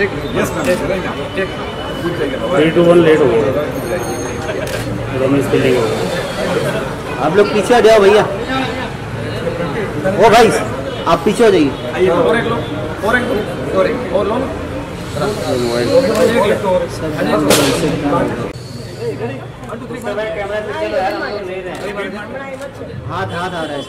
3, 2, 1 late हो गया। आप लोग पीछे आ जाओ भैया। ओ भाई आप पीछे हो जाइए। हाथ आ रहा है।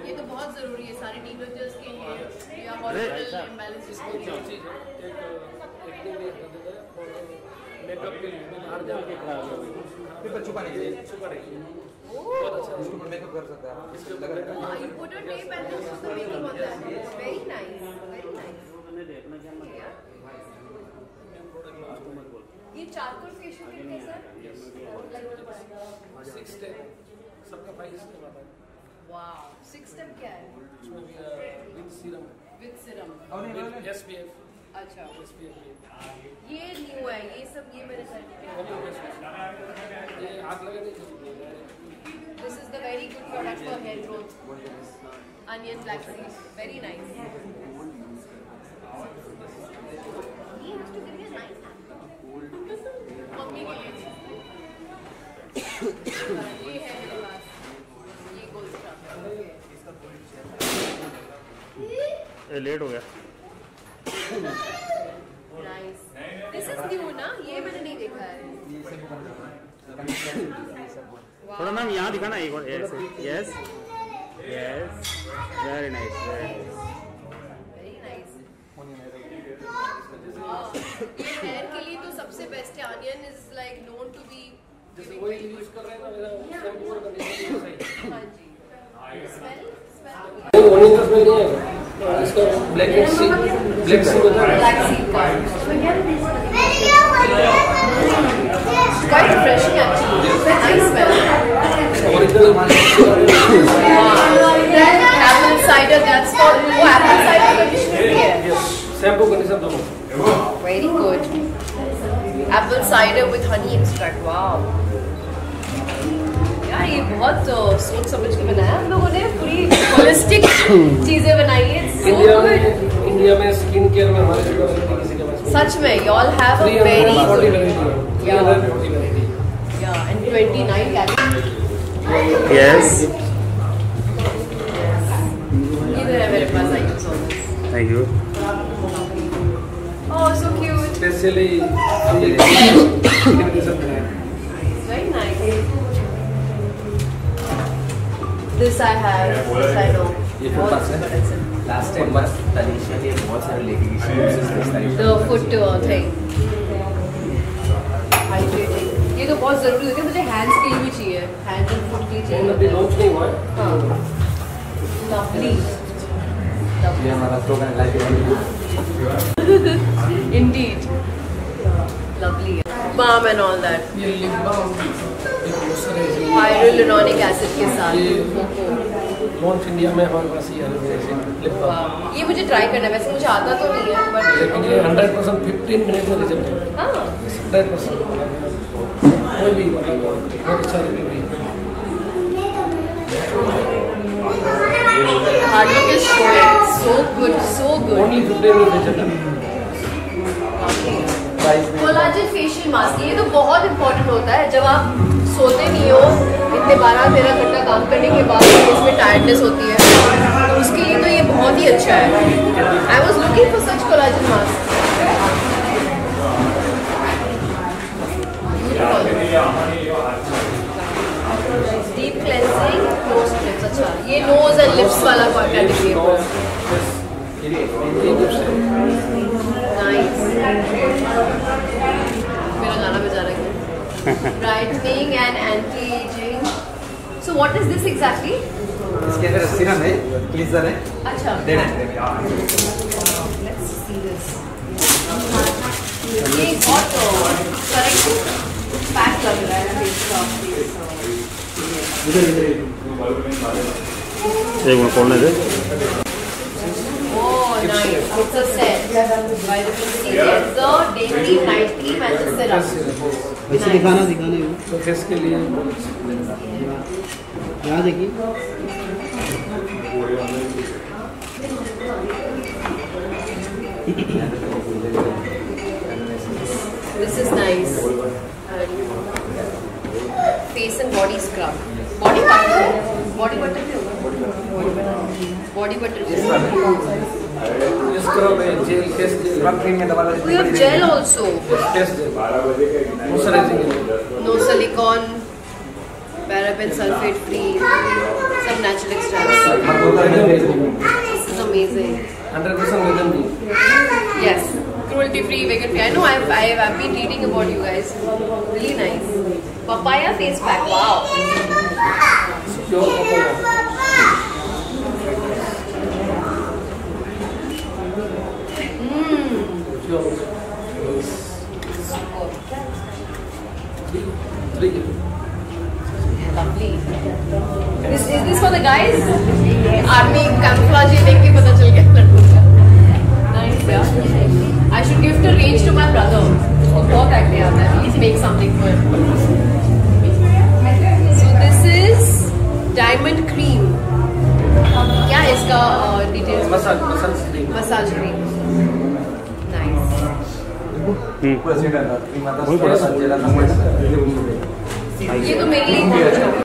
ये तो बहुत जरूरी है सारे टीनेजर्स के लिए या हॉर्मोनल इम्बैलेंसेस के लिए। मेकअप के लिए बाहर जाके पेपर छुपाने के लिए बहुत अच्छा मेकअप कर सकता है। You put a tape and then उसका मेकअप होता है। Very nice, very nice. ये चारकोल फेशियल किट कैसा है? 6 स्टेप सबका 5 स्टेप आता है। वाओ 6 स्टेप क्या है? With serum SPF। अच्छा SPF ये न्यू है ये सब ये मेरे घर में ये आग लगा दे। This is the very good product for hair growth. Onion black seed, very nice. He has to give me a nice mummy के लिए ये है मेरे पास ये गोल्ड स्टार ये लेट हो गया। नाइस दिस इज न्यू ना ये मैंने नहीं देखा है। थोड़ा मैम यहाँ दिखाना एक बार। Yes yes yes very nice very nice. ये हेयर के लिए तो सबसे बेस्ट है। Onion is like known to be जैसे वही यूज कर रहे हैं ना मेरा शैम्पू और कंडीशनर सही। हां जी स्मेल ओनियन का स्मेल नहीं है इसका ब्लैक सीड होता है। ब्लैक सीड का quite refreshing actually. Nice smell. Original apple cider that's for apple cider conditioner भी है। शैम्पू कंडीशनर दोनों। Very good. Apple cider with honey extract. Wow. यार ये बहुत सोच समझ के बनाया हम लोगों ने। पूरी होलिस्टिक चीजें बनाई है। इंडिया में स्किन केयर में हमारे किसी के पास सच में you all have a very good yeah and 29 calories. Yes इधर है मेरे पास I use all this. Thank you. Oh so cute. Specially Very nice. This I have. This I know. ये foot mask है? लास्ट टाइम बस तनीषा ने बहुत सारे लेके गई थी The foot thing. Hydrating. ये तो बहुत जरूरी होती है। मुझे हैंड्स के लिए भी चाहिए। हैंड्स एंड फुट के लिए चाहिए। अभी लॉन्च नहीं हुआ है। हाँ। Lovely. The ये हमारा slogan life Indeed. Lovely. Balm and all that. ये लिप बाम Hyaluronic acid के साथ. लॉन्च इंडिया में हमारे पास ये लिप बाम Wow. ये मुझे ट्राई करना है, वैसे मुझे आता तो नहीं है बट लेकिन ये 100% 15 मिनट में रिजल्ट है। हाँ 100% कोई भी मतलब बहुत अच्छा रिव्यू है। hard work is showing. So good, so good. Only 15 minute result है। कोलाजन फेशियल मास्क ये तो बहुत इंपॉर्टेंट होता है जब आप सोते नहीं हो इतने 12-13 घंटा काम करने के बाद इसमें टायर्डनेस होती है तो उसके लिए तो ये बहुत ही अच्छा है। I was looking for such collagen mask. Deep cleansing nose clips. अच्छा ये नोज एंड लिप्स वाला कैटेगरी है। नाइस मेरा गाना बजा रहा है। Brightening and anti ageing. So what is this exactly? इसके अंदर सीरम है, क्लींजर है, अच्छा डेड है। Let's see this. ये बहुत करेक्ट पैक लग रहा है फेस का। एक मिनट खोलने दे। Oh, nice. It's a set. By the way, there's the day cream, night cream, and the serum. वैसे दिखाना दिखाने तो फेस के लिए यहाँ देखिए। This is nice. Face and body scrub. Body butter. Body butter भी होगा. Body butter. स्क्रब है, jail face gel scrub cream में दबा We have gel also. Face gel moisturising No silicone, paraben, sulfate free, some natural extracts. This is amazing. 100% vegan भी Yes, cruelty free, vegan free. I know I've been reading about you guys. Really nice. Papaya face pack. Wow. Pure papaya pure 3 Lovely. Is this for the guys? Army camouflage देख के पता चल गया लड़कों का. Nice yeah. I should gift a range to my brother. बहुत active आता है. Please make something for him. So this is diamond cream. क्या है इसका details? Massage Massage cream. Nice. पूरा सेट है, क्रीम आता है, वही बड़ा थोड़ा सा जेल आता है। ये तो मेरे लिए बहुत अच्छा होगा.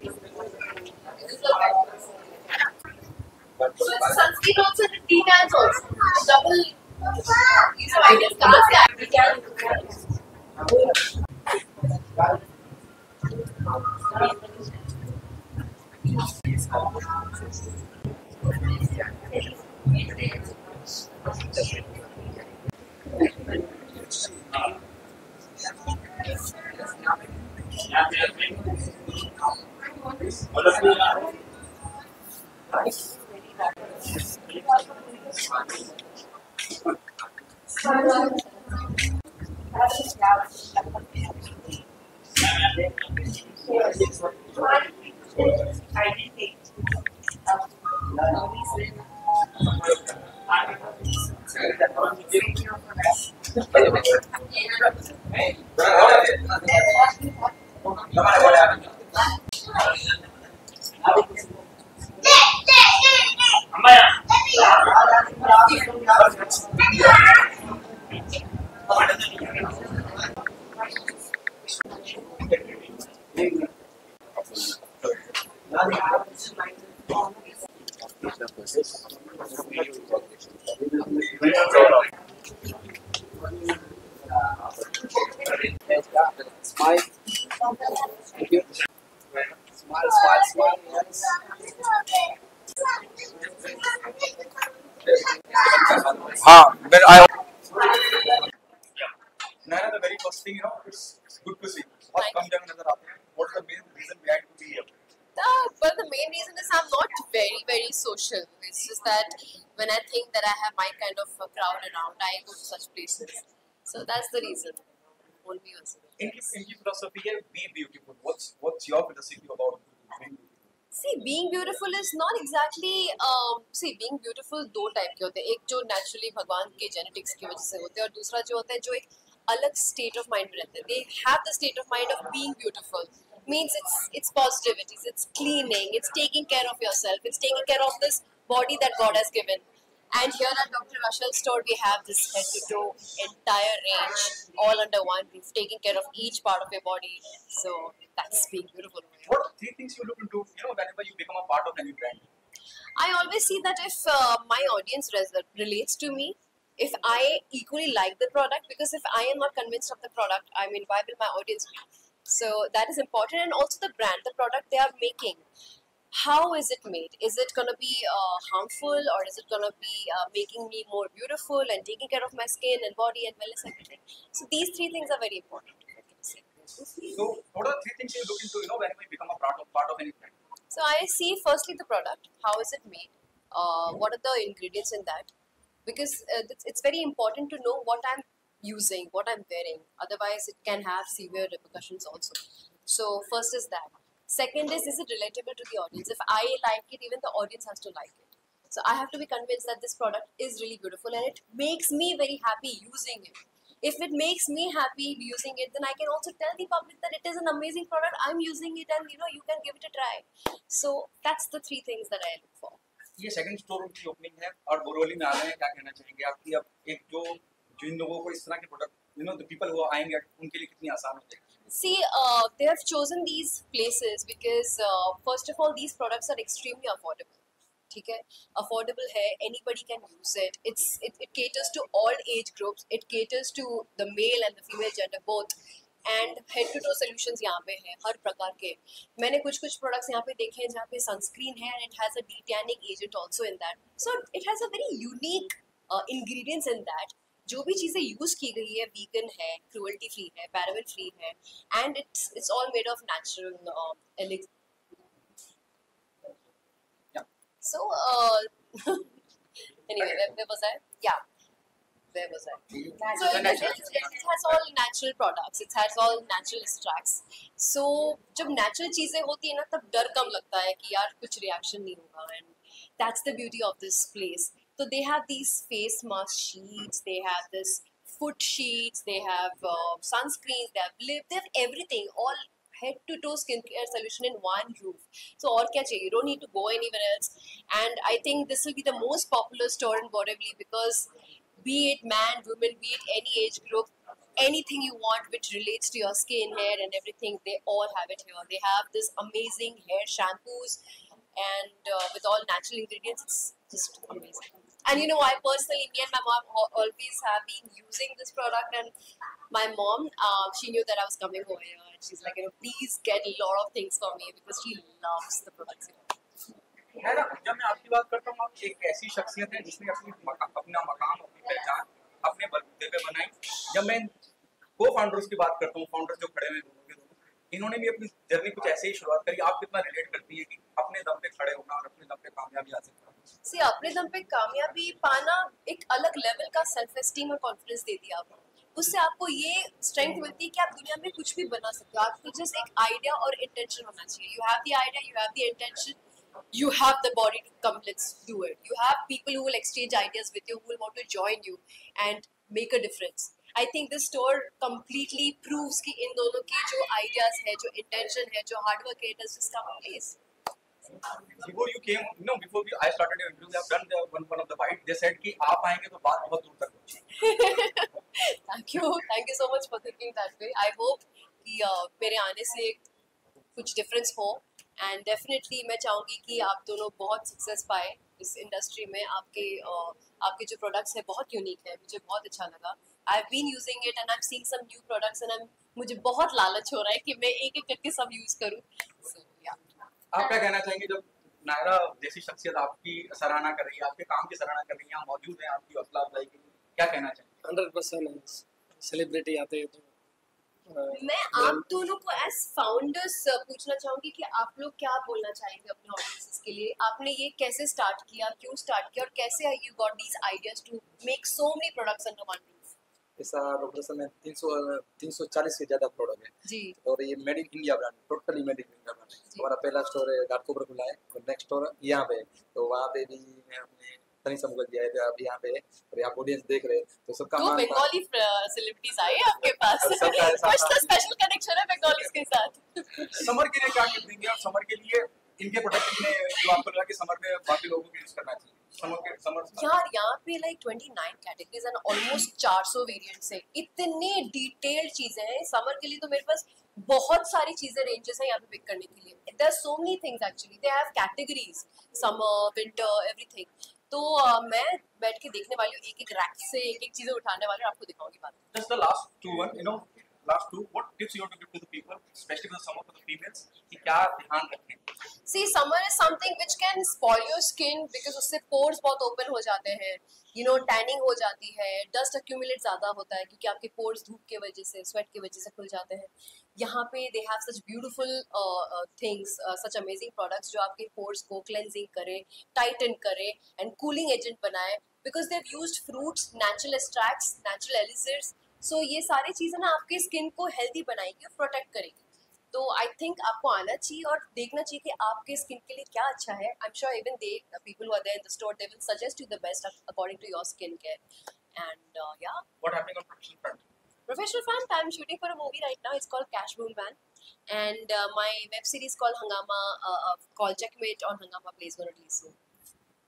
So it's sunscreen also and detans also. Double. So I guess कहाँ से आएगी क्या? हाँ, but I. Naina, the very first thing, it's good to see. What comes down another after? What's the main reason behind to be here? But the main reason is I'm not very social. It's just that when I think that I have my kind of a crowd around, I go to such places. So that's the reason. Only also. इनकी philosophy है be beautiful. What's your philosophy about being beautiful? See, being beautiful is not exactly. See, being beautiful दो type के होते हैं. एक जो naturally भगवान के genetics की वजह से होते हैं और दूसरा जो होता है जो एक अलग state of mind में रहते हैं. They have the state of mind of being beautiful. Means it's positivities, it's cleaning, it's taking care of yourself, it's taking care of this body that God has given. And here at Dr. Russell's store, we have this head to toe entire range, all under one roof, taking care of each part of your body. So that's being beautiful. What are 3 things you look into, whenever you become a part of any brand? I always see that if my audience relates to me, if I equally like the product, because if I am not convinced of the product, I mean, why will my audience be? So that is important. And also the brand, the product they are making. How is it made? Is it going to be harmful, or is it going to be making me more beautiful and taking care of my skin and body and wellness, everything? So these 3 things are very important. So what are 3 things you look into, whenever you become a part of any brand? So I see firstly the product. How is it made? What are the ingredients in that? Because it's very important to know what I'm using, what I'm wearing. Otherwise, it can have severe repercussions also. So first is that. Second is it relatable to the audience? If I like it, even the audience has to like it. So I have to be convinced that this product is really beautiful and it makes me very happy using it. If it makes me happy using it, then I can also tell the public that it is an amazing product. I'm using it, and you can give it a try. So that's the 3 things that I look for. ये second store की opening है और बोरोली में आ रहे हैं, क्या कहना चाहेंगे आपकी? अब एक जो जिन लोगों को इस तरह के product the people who are आएंगे उनके लिए कितनी आसान हो जाएगी? See, they have chosen these places because first of all, these products are extremely affordable. ठीक है, affordable है, anybody can use it. It caters to all age groups. It caters to the male and the female gender both. And head to toe solutions यहाँ पे हैं हर प्रकार के. मैंने कुछ products यहाँ पे देखे हैं जहाँ पे sunscreen है and it has a de-tanning agent also in that. So it has a very unique ingredients in that. जो भी चीज़ें यूज़ की गई है vegan है, cruelty free है, paraben free है, and it's all made of natural elixir. Yeah. So anyway, where was I? Yeah. Where was I? So it has all natural products. It has all natural extracts. So जब natural चीजें होती है ना तब डर कम लगता है कि यार कुछ reaction नहीं होगा, and that's the beauty of this place. So they have these face mask sheets, they have this foot sheets, they have sunscreens, they have lip, they have everything, all head to toe skincare solution in one roof. So और क्या चाहिए? You don't need to go anywhere else. And I think this will be the most popular store in Borivali because be it man, woman, be it any age group, anything you want which relates to your skin, hair and everything, they all have it here. They have this amazing hair shampoos and with all natural ingredients, it's just amazing. And I personally, me and my mom always have been using this product, and my mom, she knew that I was coming over here, and she's like, please get a lot of things for me because she loves the products. है ना, जब मैं आपकी बात करता हूँ, आप एक ऐसी शख्सियत है जिसने अपना मकाम, अपनी पहचान अपने बलबूते पे बनाई. जब मैं को फाउंडर्स की बात करता हूँ, फाउंडर्स जो खड़े हुए दोनों के दोनों, इन्होंने भी अपनी जर्नी कुछ ऐसे ही शुरुआत करी. आप कितना रिलेट करती है कि अपने दम पे खड़े होना और अपने दम पे कामयाबी हासिल करना? See, अपने दम पे कामयाबी पाना एक अलग लेवल का सेल्फ एस्टीम और कॉन्फिडेंस देती है आपको. उससे आपको ये स्ट्रेंथ मिलती है कि आप दुनिया में कुछ भी बना सकते हो. आपको जस्ट एक आइडिया और इंटेंशन होना चाहिए. You have the idea, you have the intention, you have the body to come, let's do it. You have people who will exchange ideas with you, who will want to join you and make a difference. I think this store completely proves कि इन दोनों के जो ideas है, जो intention है, जो hard work है, it has just come in place. Before you came, I started your interview, I've done one of the bite. They said कि आप आएंगे तो बात बहुत दूर तक पहुंची. Thank you so much for thinking that way. I hope कि मेरे आने से कुछ difference हो. एंड डेफिनेटली मैं चाहूँगी कि आप दोनों बहुत सक्सेस पाए इस इंडस्ट्री में. आपके जो प्रोडक्ट्स है बहुत यूनिक है, मुझे बहुत अच्छा लगा. I have been using it and I am seeing some new products and मुझे बहुत लालच हो रहा है कि मैं एक एक करके सब यूज करूँ. सो या आप क्या कहना चाहेंगे जब नायरा जैसी शख्सियत आपकी सराहना कर रही है, आपके काम की सराहना कर रही है, यहाँ मौजूद है, आपकी हौसला अफजाई के लिए क्या कहना चाहेंगे? 100% सेलिब्रिटी आते हैं तो मैं आप दोनों को एज फाउंडर्स पूछना चाहूंगी कि आप लोग क्या बोलना चाहेंगे अपने ऑडियंसेस के लिए। आपने ये कैसे स्टार्ट किया, क्यों स्टार्ट किया और कैसे you got these ideas to make so many products under one roof. ऐसा डॉक्टर में 340 से ज़्यादा प्रोडक्ट है जी। और ये made in India brand, totally made in India brand है। हमारा पहला स्टोर है घाटकोपर खुला है और नेक्स्ट स्टोर यहाँ पे, तो वहाँ पे भी मैं अपने तनिषा मुखर्जी आए थे, अब यहाँ पे और आप ऑडियंस देख रहे हैं तो सबका दो बंगाली सेलिब्रिटीज आए आपके पास, सबका कुछ तो स्पेशल कनेक्शन है बंगालीज के साथ। समर के लिए क्या टिप देंगे आप? समर के लिए इनके प्रोडक्ट में जो आपको लगा कि समर में बाकी लोगों को यूज करना चाहिए समर यार यहाँ पे like 29 categories and almost 400 variants है, इतने डिटेल्ड चीजें हैं। समर के लिए तो मेरे पास बहुत सारी चीजें रेंजेस हैं यहाँ पे पिक करने के लिए। There are so many things actually, they have categories summer winter everything. तो मैं बैठ के देखने वाली हूँ, एक एक रैक से एक एक चीजें उठाने वाली हूँ, आपको दिखाऊंगी बाद में। Just the last two one, you know, last two. What tips you want to give to the people, especially for the summer for the females? कि क्या ध्यान रखें? See, summer is something which can spoil your skin because उससे pores बहुत open हो जाते हैं, you know, tanning हो जाती है, dust accumulate ज़्यादा होता है क्योंकि आपके pores धूप के वजह से, sweat की वजह से खुल जाते हैं। यहाँ पे they have such beautiful things, such amazing products जो आपके pores को cleansing करे, tighten करे and cooling agent बनाए because they've used fruits, natural extracts, natural elixirs. So ये सारी चीज़ें ना आपके स्किन को हेल्दी बनाएगी और प्रोटेक्ट करेगी। तो आई थिंक आपको आना चाहिए और देखना चाहिए कि आपके स्किन के लिए क्या अच्छा है। I am sure even they people who are there in the store they will suggest you the best according to your skin care and या। What happening on professional front? Professional front, I'm shooting for a movie right now. It's called Cash Boom Van, and my web series called Hangama, called Checkmate on Hangama Plays gonna release soon.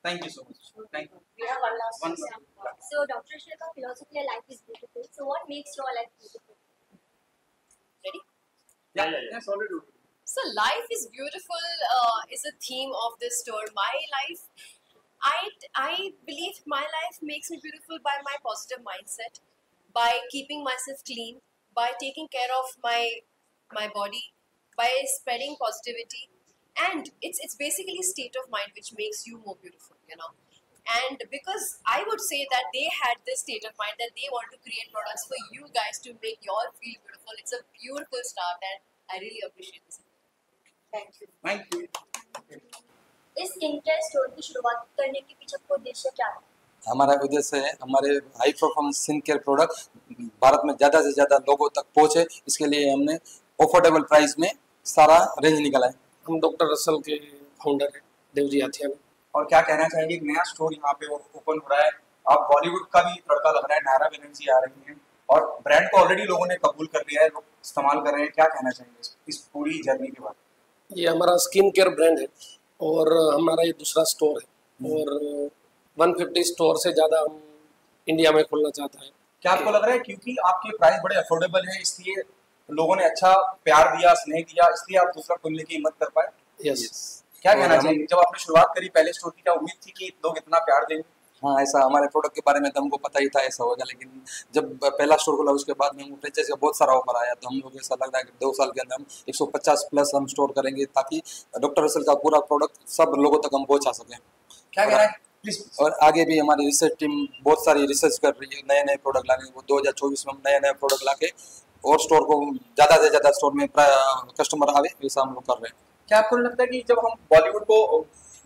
Thank you so much. Thank you. We have one last One question. more. So, Dr. Shilpa, philosophy of life is beautiful. So, what makes your life beautiful? Ready? Yeah. Yes, already. So life is beautiful is a theme of this store. My life, I believe my life makes me beautiful by my positive mindset, by keeping myself clean, by taking care of my body, by spreading positivity, and it's basically a state of mind which makes you more beautiful, you know. And because I would say that they had this state of mind that they want to create products for you guys to make you all feel beautiful. It's a beautiful start and I really appreciate this. Thank you. Thank you. इस skin care store की शुरुआत करने के पीछे आपका उद्देश्य क्या है? हमारा उद्देश्य है हमारे high performance skin care product Bharat में ज़्यादा से ज़्यादा लोगों तक पहुँचे, इसके लिए हमने अफोर्डेबल प्राइस में सारा रेंज निकाला है। हम डॉक्टर रसल के फाउंडर हैं देवजी हाथिया में। और क्या कहना चाहेंगे? एक नया स्टोर यहाँ पे ओपन हो रहा है, आप बॉलीवुड का भी तड़का लग रहा है, नायरा बनर्जी आ रही हैं और ब्रांड को ऑलरेडी लोगों ने कबूल कर लिया है, लोग इस्तेमाल कर रहे हैं। क्या कहना चाहेंगे इस पूरी जर्नी के बारे में? ये हमारा स्किन केयर ब्रांड है और हमारा ये दूसरा स्टोर है और 150 स्टोर से ज़्यादा हम इंडिया में खोलना चाहता है। क्या आपको लग रहा है क्योंकि आपके प्राइस बड़े अफोर्डेबल हैं इसलिए लोगों ने अच्छा प्यार दिया, स्नेह दिया, इसलिए आप दूसरा खोलने की हिम्मत कर पाए? यस। क्या कहना चाहेंगे? जब आपने शुरुआत करी पहले स्टोर की, क्या उम्मीद थी कि लोग इतना प्यार देंगे? हाँ, ऐसा हमारे प्रोडक्ट के बारे में तो हमको पता ही था ऐसा होगा, लेकिन जब पहला स्टोर खुला उसके बाद में हमको फ्रेंचाइज का बहुत सारा ऑफर आया, तो हम लोग ऐसा लग रहा है कि 2 साल के अंदर हम 150 प्लस हम स्टोर करेंगे ताकि डॉक्टर रसल का पूरा प्रोडक्ट सब लोगों तक हम पहुँचा सकें। क्या कहना है प्लीज? और आगे भी हमारी रिसर्च टीम बहुत सारी रिसर्च कर रही है, नए नए प्रोडक्ट लाने, वो 2024 में हम नए नए प्रोडक्ट ला के और स्टोर को ज़्यादा से ज़्यादा स्टोर में कस्टमर आवे वैसा हम लोग कर रहे हैं। क्या आपको लगता है कि जब हम बॉलीवुड को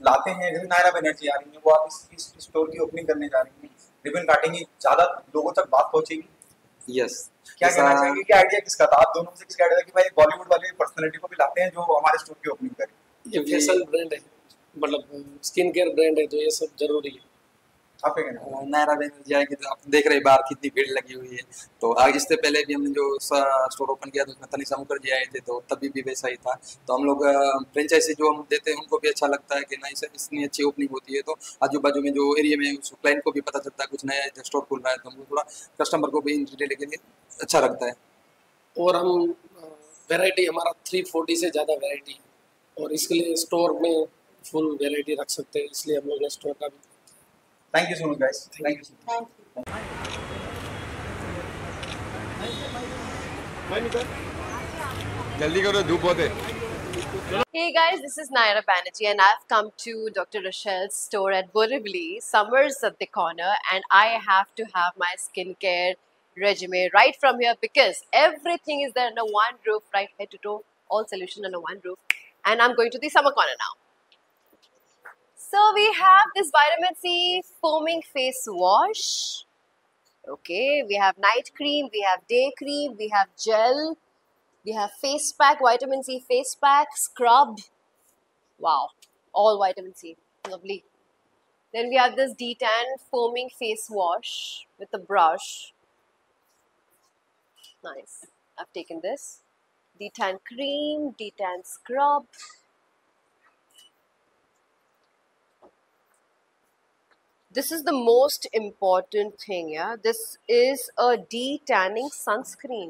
लाते हैं, जैसे नायरा बनर्जी आ रही है, वो आप इस स्टोर की ओपनिंग करने जा रही हैं, रिबन काटेंगी, ज़्यादा लोगों तक बात पहुंचेगी? यस। क्या कहना चाहेंगे कि आइडिया किसका था? आप दोनों में से किसका आइडिया था कि भाई बॉलीवुड वाले पर्सनालिटी को भी लाते हैं जो हमारे स्टोर की ओपनिंग करें? ये फैशन ब्रांड है, मतलब स्किन केयर ब्रांड है, तो ये सब जरूरी है। आप क्या कहना है? नायरा बनर्जी आएगी तो आप देख रहे बाहर कितनी भीड़ लगी हुई है। तो आगे इससे पहले भी हमने जो स्टोर ओपन किया तो उसमें तनिषा मुखर्जी आए थे, तो तभी भी वैसा ही था। तो हम लोग फ्रेंचाइजी जो हम देते हैं उनको भी अच्छा लगता है कि नहीं सर इतनी अच्छी ओपनिंग होती है, तो आजू बाजू में जो एरिया में उस क्लाइंट को भी पता चलता है कुछ नया स्टोर खुल रहा है, तो हमको थोड़ा कस्टमर को भी रिटेल के लिए अच्छा लगता है। और हम वैरायटी हमारा 340 से ज़्यादा वैरायटी है और इसके लिए स्टोर में फुल वैरायटी रख सकते हैं, इसलिए हम लोग ने स्टोर का भी। Thank you so much guys, thank you so much. जल्दी करो, धूप बहुत है। Hey guys, this is Naira Banerjee and I've come to Dr. Rochelle's store at Borivali. Summer's at the corner and I have to have my skincare regimen right from here, because everything is there under one roof, right, head to toe, all solution under one roof. And I'm going to the summer corner now. So we have this vitamin C foaming face wash. Okay, we have night cream, we have day cream, we have gel, we have face pack, vitamin C face pack, scrub. Wow, all vitamin C, lovely. Then we have this detan foaming face wash with a brush. Nice. I've taken this. Detan cream, detan scrub. This is the most important thing, yeah. This is a detanning sunscreen.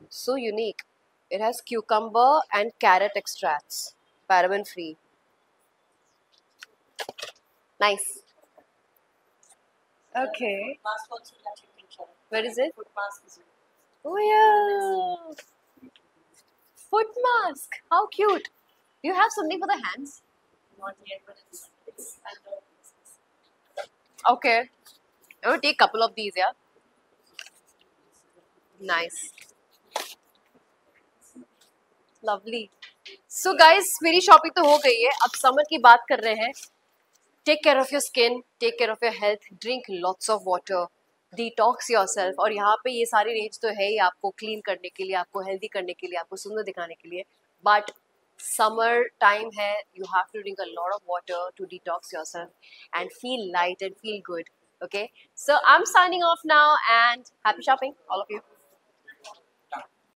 So unique. It has cucumber and carrot extracts. Paraben free. Nice. Okay. Mask also that you can try. Where is it? Foot mask is Oh yeah. Foot mask. How cute. Do you have something for the hands? not yet, but it's under business. Okay. I'm going to take a couple of these, yeah? Nice. Lovely. So guys, मेरी shopping तो हो गई है. अब summer की बात कर रहे हैं. Take care of your skin, take care of your health, drink lots of water, detox yourself. और यहाँ पे ये सारी रेंज तो है ही आपको क्लीन करने के लिए, आपको हेल्दी करने के लिए, आपको सुंदर दिखाने के लिए. But summer time है, you have to drink a lot of water to detox yourself and feel light and feel good. Okay, so I'm signing off now and happy shopping, all of you.